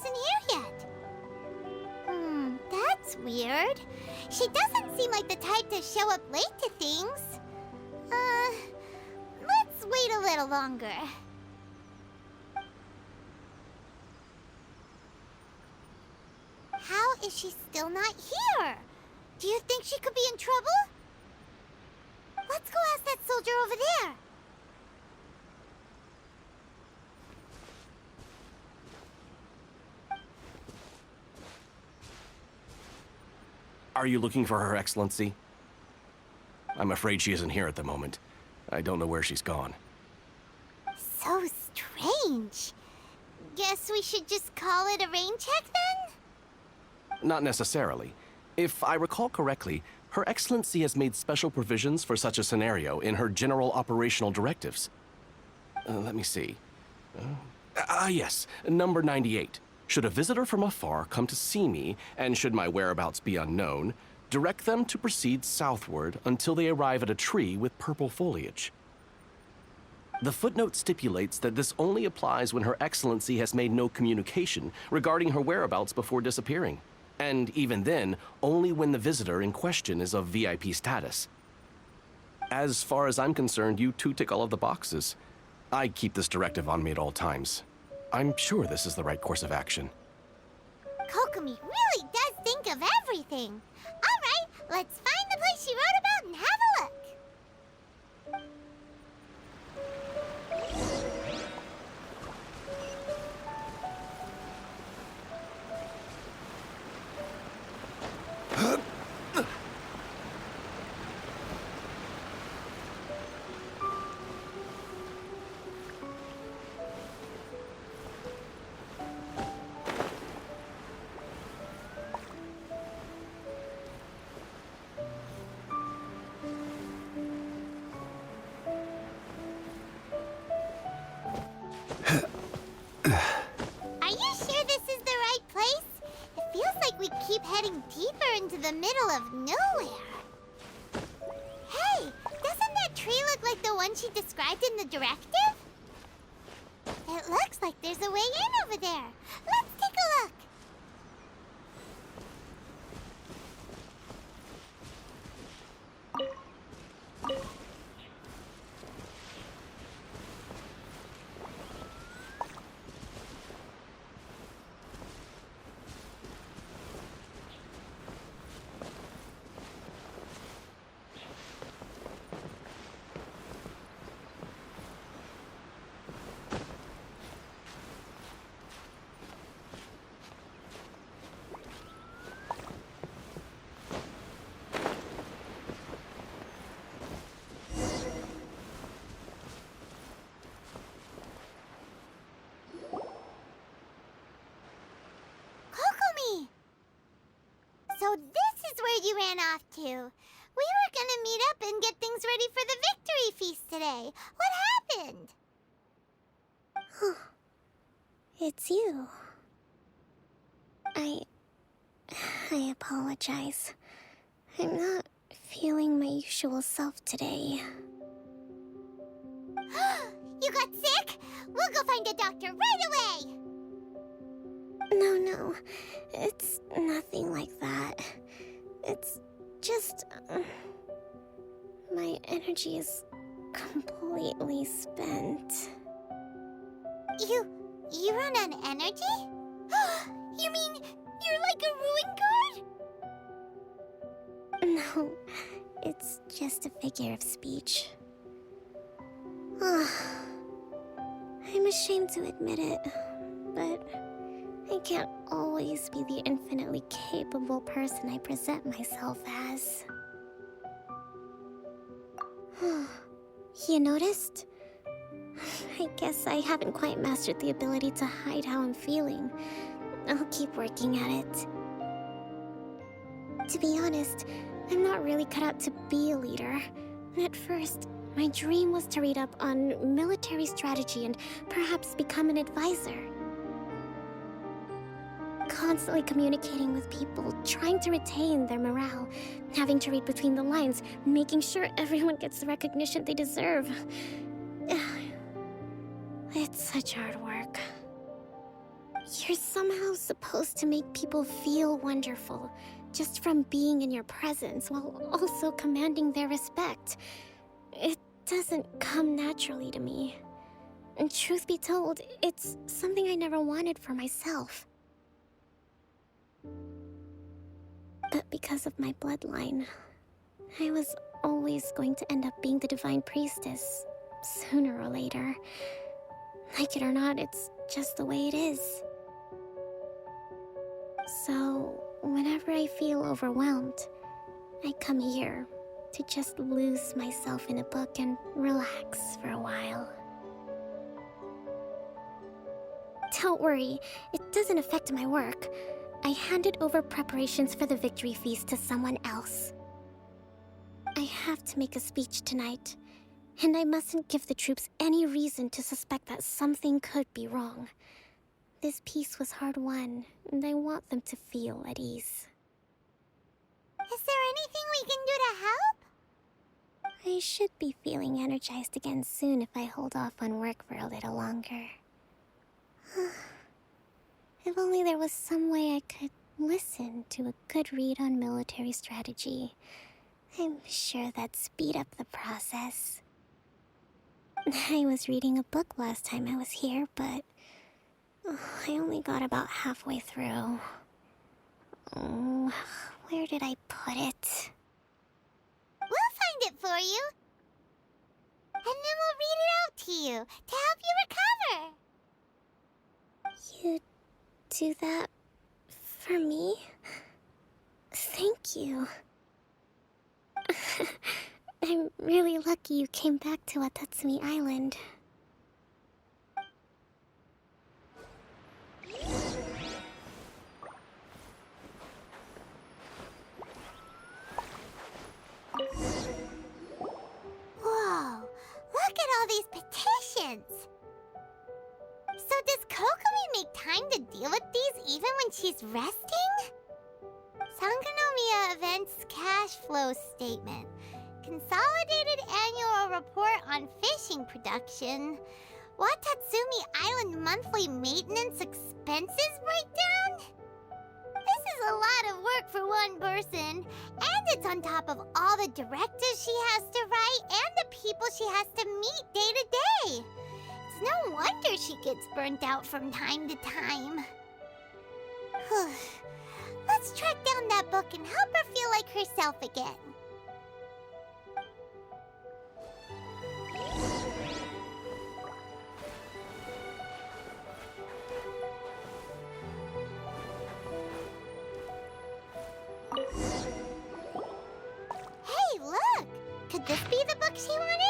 isn't here yet. That's weird. She doesn't seem like the type to show up late to things. Let's wait a little longer. How is she still not here? Do you think she could be in trouble? Let's go ask that soldier over there. Are you looking for Her Excellency? I'm afraid she isn't here at the moment. I don't know where she's gone. So strange. Guess we should just call it a rain check then? Not necessarily. If I recall correctly, Her Excellency has made special provisions for such a scenario in her general operational directives. Let me see. Yes, number 98. Should a visitor from afar come to see me, and should my whereabouts be unknown, direct them to proceed southward until they arrive at a tree with purple foliage. The footnote stipulates that this only applies when Her Excellency has made no communication regarding her whereabouts before disappearing, and even then, only when the visitor in question is of VIP status. As far as I'm concerned, you two tick all of the boxes. I keep this directive on me at all times. I'm sure this is the right course of action. Kokomi really does think of everything. All right, let's find the place she wrote about and have a look. Are you sure this is the right place? It feels like we keep heading deeper into the middle of nowhere. Hey, doesn't that tree look like the one she described in the directive? It looks like there's a way in over there. Let's take a look. Kokomi! So this is where you ran off to. We were gonna meet up and get things ready for the victory feast today. What happened? It's you. I apologize. I'm not feeling my usual self today. You got sick? We'll go find a doctor right away! No, it's nothing like that. It's just... my energy is completely spent. You run on energy? You mean you're like a ruin guard? No, it's just a figure of speech. I'm ashamed to admit it, but I can't always be the infinitely capable person I present myself as. You noticed? I guess I haven't quite mastered the ability to hide how I'm feeling. I'll keep working at it. To be honest, I'm not really cut out to be a leader. At first, my dream was to read up on military strategy and perhaps become an advisor. Constantly communicating with people, trying to retain their morale, having to read between the lines, making sure everyone gets the recognition they deserve. It's such hard work. You're somehow supposed to make people feel wonderful just from being in your presence while also commanding their respect. It doesn't come naturally to me. And truth be told, it's something I never wanted for myself. But because of my bloodline, I was always going to end up being the Divine Priestess, sooner or later. Like it or not, it's just the way it is. So, whenever I feel overwhelmed, I come here to just lose myself in a book and relax for a while. Don't worry, it doesn't affect my work. I handed over preparations for the victory feast to someone else. I have to make a speech tonight, and I mustn't give the troops any reason to suspect that something could be wrong. This peace was hard-won, and I want them to feel at ease. Is there anything we can do to help? I should be feeling energized again soon if I hold off on work for a little longer. If only there was some way I could listen to a good read on military strategy. I'm sure that'd speed up the process. I was reading a book last time I was here, but I only got about halfway through. Where did I put it? We'll find it for you. And then we'll read it out to you to help you recover. You do that for me? Thank you. I'm really lucky you came back to Watatsumi Island. Whoa, look at all these petitions. So does Kokomi make time to deal with these even when she's resting? Sangonomiya Events Cash Flow Statement. Consolidated Annual Report on Fishing Production. Watatsumi Island Monthly Maintenance Expenses Breakdown? This is a lot of work for one person. And it's on top of all the directives she has to write and the people she has to meet day to day. It's no wonder she gets burnt out from time to time. Let's track down that book and help her feel like herself again. Hey, look! Could this be the book she wanted?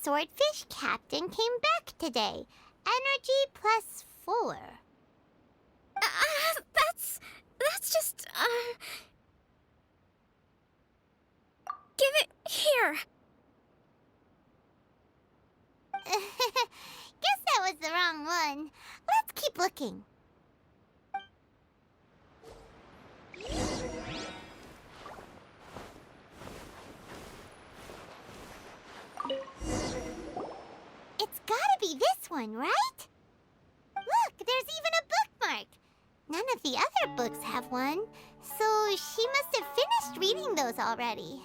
Swordfish Captain came back today. Energy +4. That's just, give it here. Guess that was the wrong one. Let's keep looking. It's gotta be this one, right? Look, there's even a bookmark. None of the other books have one, so she must have finished reading those already.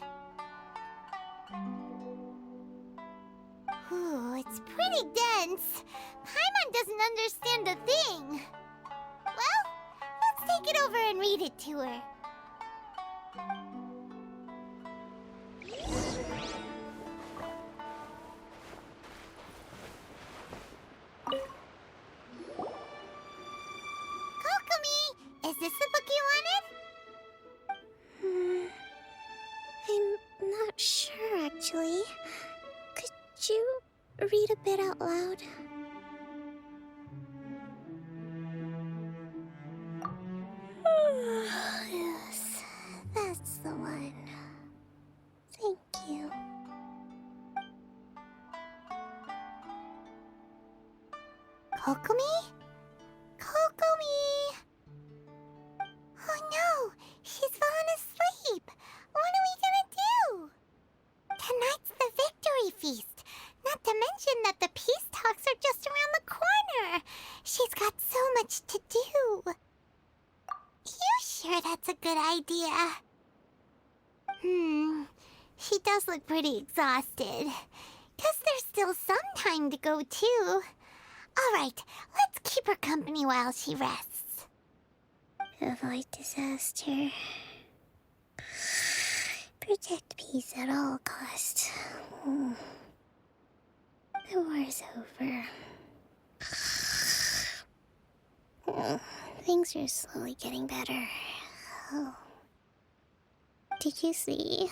Ooh, it's pretty dense. Paimon doesn't understand a thing. Well, let's take it over and read it to her. Kokomi, is this the book you wanted? I'm not sure, actually. Could you read a bit out loud? Yes, that's the one. Thank you. Kokomi? Kokomi! Oh no, she's fallen asleep. What are we gonna do? Tonight's the victory feast. Not to mention that the peace talks are just around the corner. She's got so much to do. You sure that's a good idea? She does look pretty exhausted. Guess there's still some time to go too. Alright, let's keep her company while she rests. Avoid disaster. Protect peace at all costs. The war's over. Things are slowly getting better. Oh. Did you see?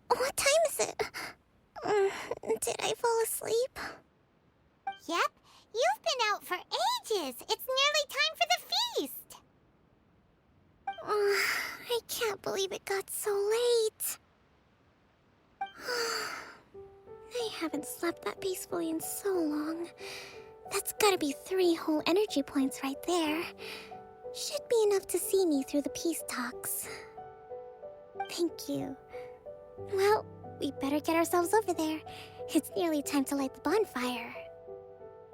What time is it? Did I fall asleep? Yep, you've been out for ages. It's nearly time for the feast. I can't believe it got so late. I haven't slept that peacefully in so long. That's gotta be 3 whole energy points right there. Should be enough to see me through the peace talks. Thank you. Well, we better get ourselves over there. It's nearly time to light the bonfire.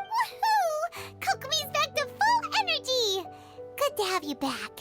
Woohoo! Kokomi's back to full energy! Good to have you back.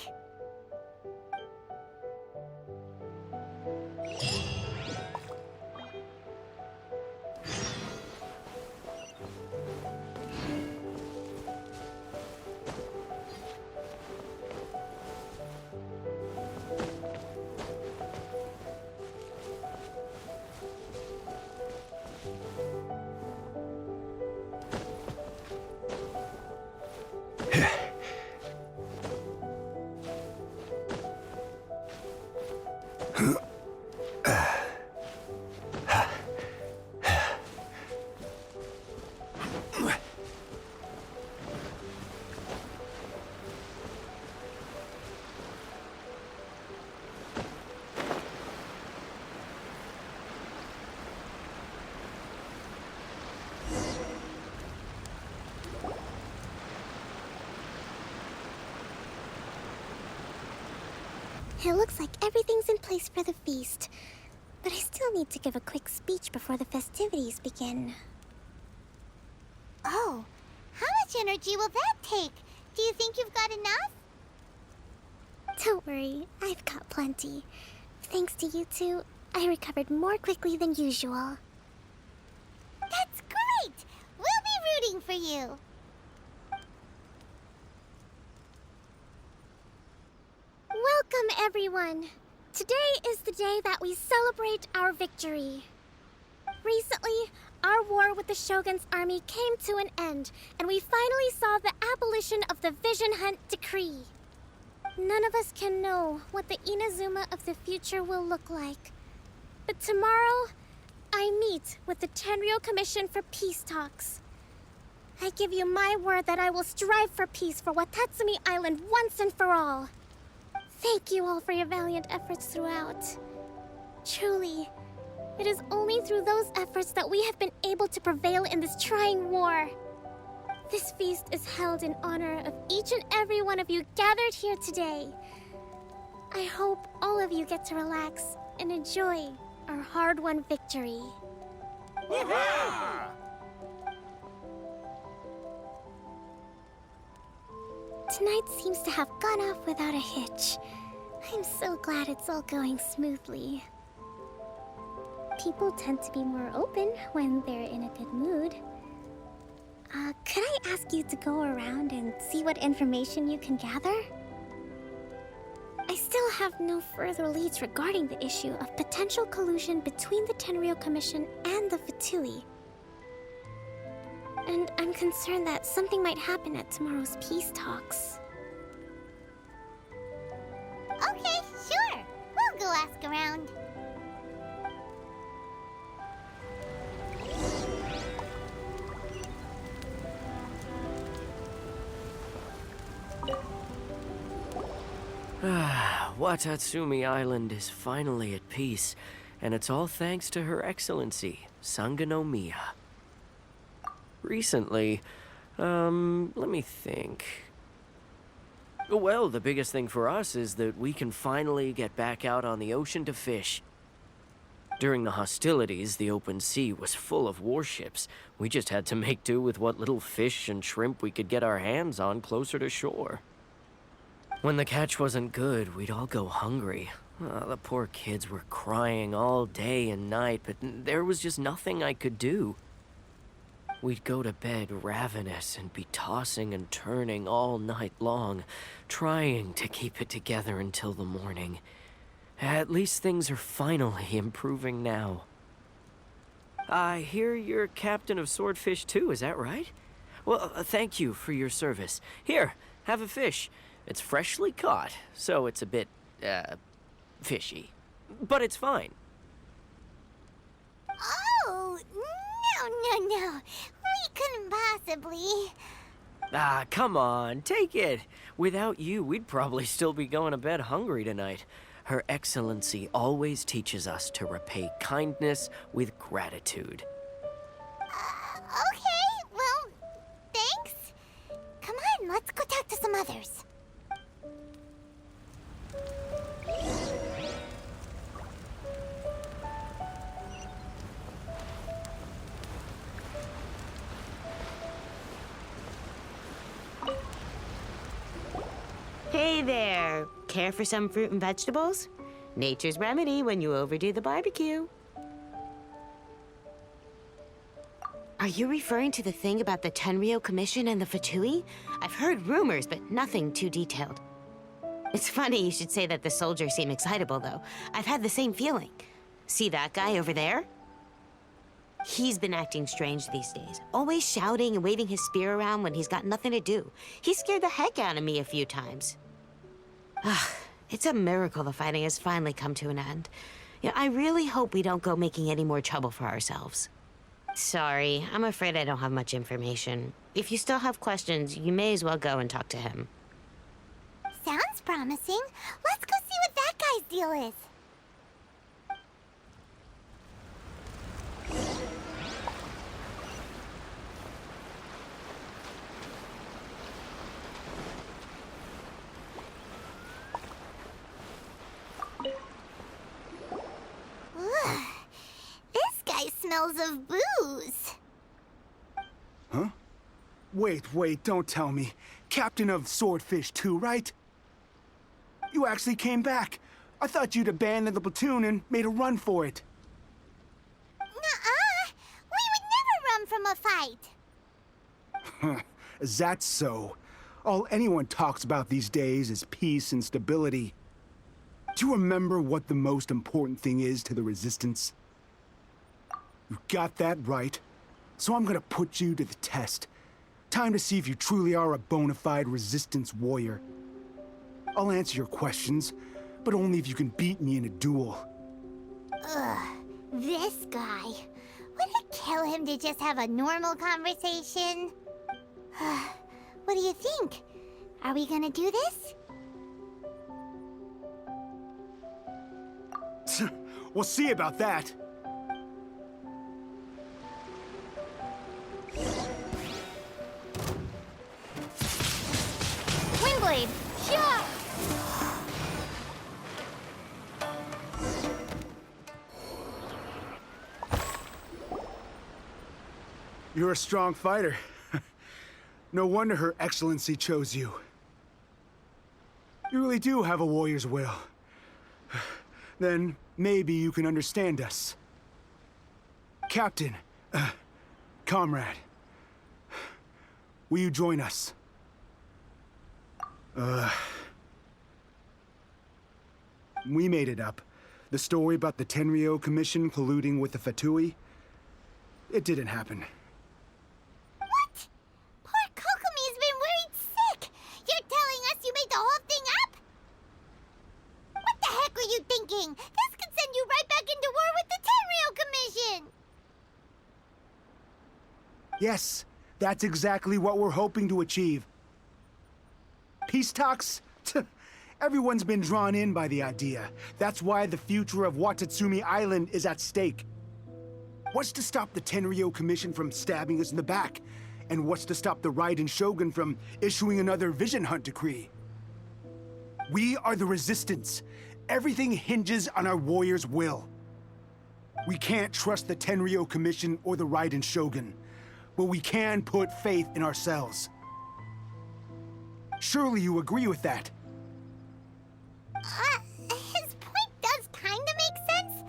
It looks like everything's in place for the feast, but I still need to give a quick speech before the festivities begin. Oh, how much energy will that take? Do you think you've got enough? Don't worry, I've got plenty. Thanks to you two, I recovered more quickly than usual. That's great! We'll be rooting for you. Welcome, everyone! Today is the day that we celebrate our victory. Recently, our war with the Shogun's army came to an end, and we finally saw the abolition of the Vision Hunt Decree. None of us can know what the Inazuma of the future will look like. But tomorrow, I meet with the Tenryou Commission for Peace Talks. I give you my word that I will strive for peace for Watatsumi Island once and for all. Thank you all for your valiant efforts throughout. Truly, it is only through those efforts that we have been able to prevail in this trying war. This feast is held in honor of each and every one of you gathered here today. I hope all of you get to relax and enjoy our hard-won victory. Tonight seems to have gone off without a hitch. I'm so glad it's all going smoothly. People tend to be more open when they're in a good mood. Could I ask you to go around and see what information you can gather? I still have no further leads regarding the issue of potential collusion between the Tenryou Commission and the Fatui. And I'm concerned that something might happen at tomorrow's peace talks. Okay, sure. We'll go ask around. Watatsumi Island is finally at peace, and it's all thanks to Her Excellency, Sangonomiya. Recently, let me think. Well, the biggest thing for us is that we can finally get back out on the ocean to fish. During the hostilities, the open sea was full of warships. We just had to make do with what little fish and shrimp we could get our hands on closer to shore. When the catch wasn't good, we'd all go hungry. The poor kids were crying all day and night, but there was just nothing I could do. We'd go to bed ravenous and be tossing and turning all night long, trying to keep it together until the morning. At least things are finally improving now. I hear you're captain of Swordfish too, is that right? Well, thank you for your service. Here, have a fish. It's freshly caught, so it's a bit, fishy. But it's fine. Oh, no. We couldn't possibly. Ah, come on, take it. Without you, we'd probably still be going to bed hungry tonight. Her Excellency always teaches us to repay kindness with gratitude. Okay, well, thanks. Come on, let's go talk to some others. Hey there! Care for some fruit and vegetables? Nature's remedy when you overdo the barbecue. Are you referring to the thing about the Tenryou Commission and the Fatui? I've heard rumors, but nothing too detailed. It's funny you should say that the soldiers seem excitable, though. I've had the same feeling. See that guy over there? He's been acting strange these days. Always shouting and waving his spear around when he's got nothing to do. He scared the heck out of me a few times. It's a miracle the fighting has finally come to an end. Yeah, I really hope we don't go making any more trouble for ourselves. Sorry, I'm afraid I don't have much information. If you still have questions, you may as well go and talk to him. Sounds promising. Let's go see what that guy's deal is. Ugh. This guy smells of booze. Huh? Wait, don't tell me. Captain of Swordfish too, right? You actually came back. I thought you'd abandoned the platoon and made a run for it. Nuh-uh. We would never run from a fight. Is that so? All anyone talks about these days is peace and stability. Do you remember what the most important thing is to the Resistance? You got that right. So I'm gonna put you to the test. Time to see if you truly are a bona fide Resistance warrior. I'll answer your questions, but only if you can beat me in a duel. Ugh, this guy. Would it kill him to just have a normal conversation? What do you think? Are we gonna do this? We'll see about that. Windblade! Yeah! You're a strong fighter. No wonder Her Excellency chose you. You really do have a warrior's will. Then maybe you can understand us. Captain, comrade, will you join us? We made it up. The story about the Tenryou Commission colluding with the Fatui, it didn't happen. What? Poor Kokomi's been worried sick. You're telling us you made the whole thing up? What the heck were you thinking? This could send you right back into war with the Tenryou Commission. Yes, that's exactly what we're hoping to achieve. Peace talks? Everyone's been drawn in by the idea. That's why the future of Watatsumi Island is at stake. What's to stop the Tenryou Commission from stabbing us in the back? And what's to stop the Raiden Shogun from issuing another Vision Hunt decree? We are the Resistance. Everything hinges on our warrior's will. We can't trust the Tenryou Commission or the Raiden Shogun, but we can put faith in ourselves. Surely you agree with that? His point does kind of make sense,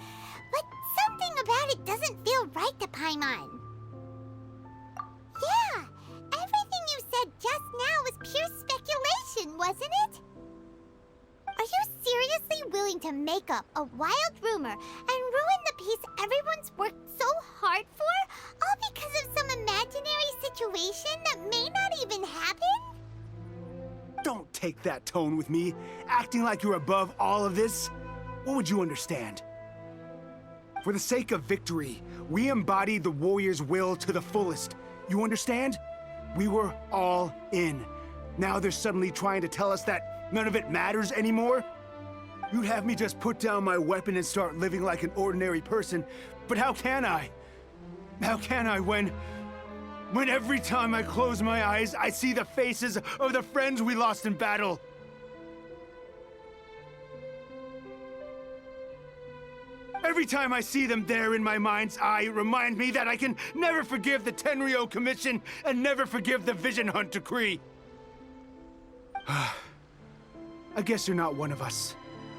but something about it doesn't feel right to Paimon. Yeah, everything you said just now was pure speculation, wasn't it? Are you seriously willing to make up a wild rumor and ruin the peace everyone's worked so hard for, all because of some imaginary situation that may not even happen? Don't take that tone with me, acting like you're above all of this. What would you understand? For the sake of victory, we embodied the warrior's will to the fullest. You understand? We were all in. Now they're suddenly trying to tell us that none of it matters anymore? You'd have me just put down my weapon and start living like an ordinary person, but how can I? How can I when every time I close my eyes, I see the faces of the friends we lost in battle? Every time I see them there in my mind's eye, it reminds me that I can never forgive the Tenryou Commission and never forgive the Vision Hunt decree. I guess you're not one of us.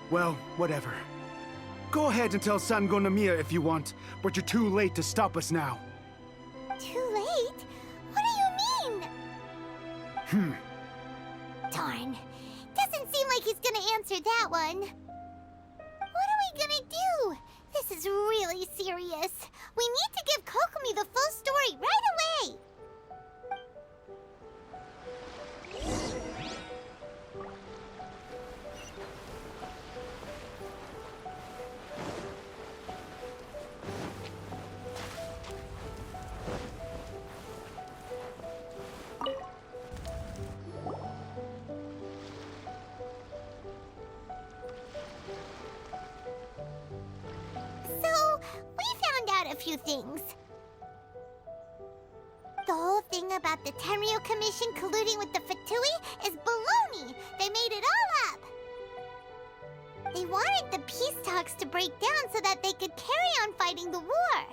Well, whatever. Go ahead and tell Sango Nomiya if you want, but you're too late to stop us now. Too late? What do you mean? Darn. Doesn't seem like he's gonna answer that one. What are we gonna do? This is really serious. We need to give Kokomi the full story right away. A few things. The whole thing about the Tenryou Commission colluding with the Fatui is baloney. They made it all up. They wanted the peace talks to break down so that they could carry on fighting the war.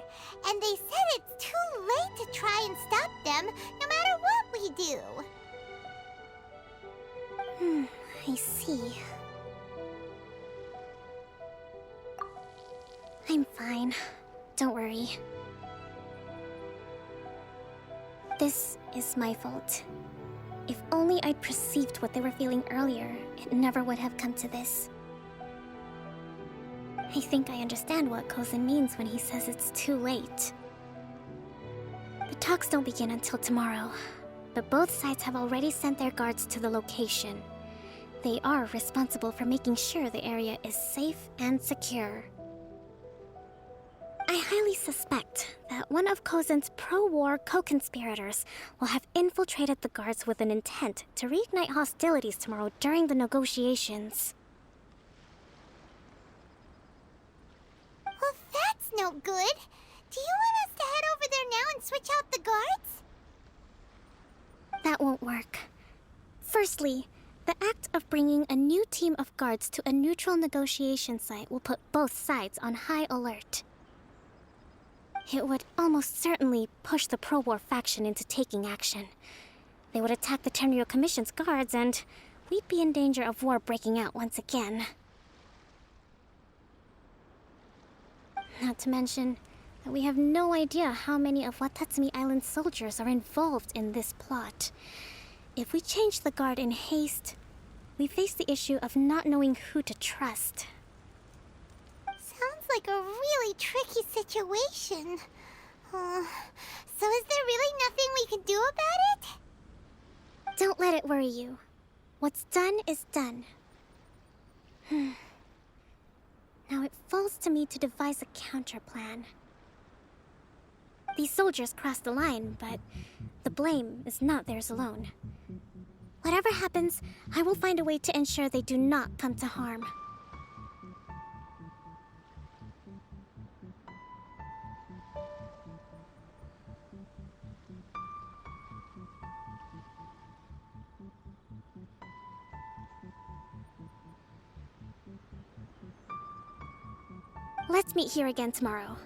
And they said it's too late to try and stop them, no matter what we do. I see. I'm fine. Don't worry. This is my fault. If only I'd perceived what they were feeling earlier, it never would have come to this. I think I understand what Kozin means when he says it's too late. The talks don't begin until tomorrow, but both sides have already sent their guards to the location. They are responsible for making sure the area is safe and secure. I highly suspect that one of Kozin's pro-war co-conspirators will have infiltrated the guards with an intent to reignite hostilities tomorrow during the negotiations. Well, that's no good. Do you want us to head over there now and switch out the guards? That won't work. Firstly, the act of bringing a new team of guards to a neutral negotiation site will put both sides on high alert. It would almost certainly push the pro-war faction into taking action. They would attack the Tenryou Commission's guards and, we'd be in danger of war breaking out once again. Not to mention that we have no idea how many of Watatsumi Island's soldiers are involved in this plot. If we change the guard in haste, we face the issue of not knowing who to trust. Sounds like a really tricky situation. So is there really nothing we can do about it? Don't let it worry you. What's done is done. Now it falls to me to devise a counterplan. These soldiers crossed the line, but the blame is not theirs alone. Whatever happens, I will find a way to ensure they do not come to harm. Let's meet here again tomorrow.